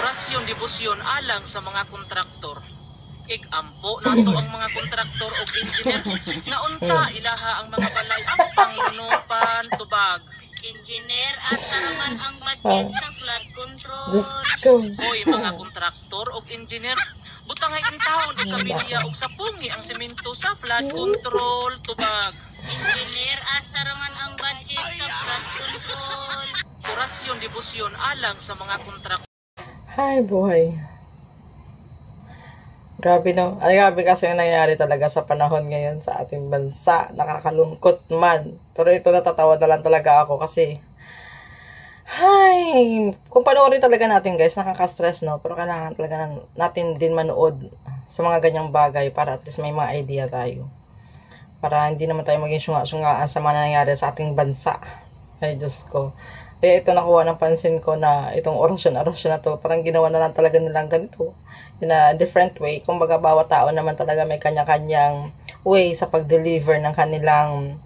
Orasyon, debosyon alang sa mga kontraktor. Igampo nato ang mga kontraktor o engineer nga unta ilaha ang mga balay ang pangnunupan tubag. Engineer at taraman ang budget sa flood control. Hoy mga kontraktor o engineer, butangay in taon o kabilya og sapungi ang semento sa flood control tubag. Engineer at taraman ang budget sa flood control. Orasyon, debosyon alang sa mga kontraktor. Hi, boy. Grabe no. Ay, grabe kasi yung nangyayari talaga sa panahon ngayon sa ating bansa. Nakakalungkot man. Pero ito natatawa na lang talaga ako kasi kung panoorin talaga natin guys, nakaka-stress no. Pero kailangan talaga natin din manood sa mga ganyang bagay para at least may mga idea tayo. Para hindi naman tayo maging syunga-syungaan sa mga nangyayari sa ating bansa. Ay, Diyos ko. Kaya ito nakuha ng pansin ko na itong orasyon-orasyon na to, parang ginawa na lang talaga nilang ganito. In a different way. Kumbaga, bawat tao naman talaga may kanya-kanyang way sa pag-deliver ng kanilang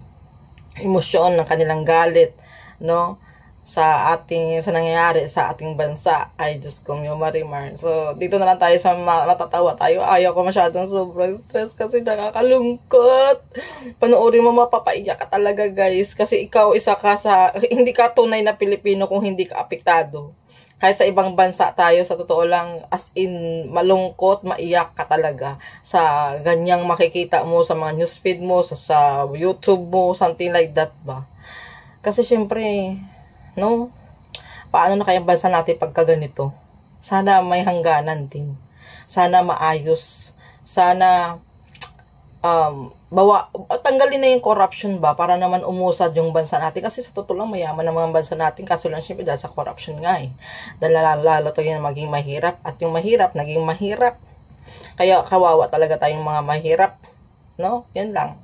emosyon, ng kanilang galit, no? Sa nangyayari sa ating bansa. Ay, Diyos ko, yung Marimar. So, dito na lang tayo sa matatawa tayo. Ayaw ko masyadong sobrang stress kasi nakakalungkot. Panoorin mo, mapapaiyak ka talaga, guys. Kasi ikaw, isa ka sa, hindi ka tunay na Pilipino kung hindi ka apektado. Kahit sa ibang bansa tayo, sa totoo lang, as in, malungkot, maiyak ka talaga sa ganyang makikita mo sa mga newsfeed mo, sa YouTube mo, something like that ba. Kasi syempre, no? Paano na kayang bansa natin pagka ganito? Sana may hangganan din. Sana maayos. Sana tanggalin na yung corruption ba para naman umusad yung bansa natin. Kasi sa totoo lang mayaman ng mga bansa natin. Kaso lang syempre dahil sa corruption nga eh. Dahil lalo tayo maging mahirap. At yung mahirap, naging mahirap. Kaya kawawa talaga tayong mga mahirap. No? Yan lang.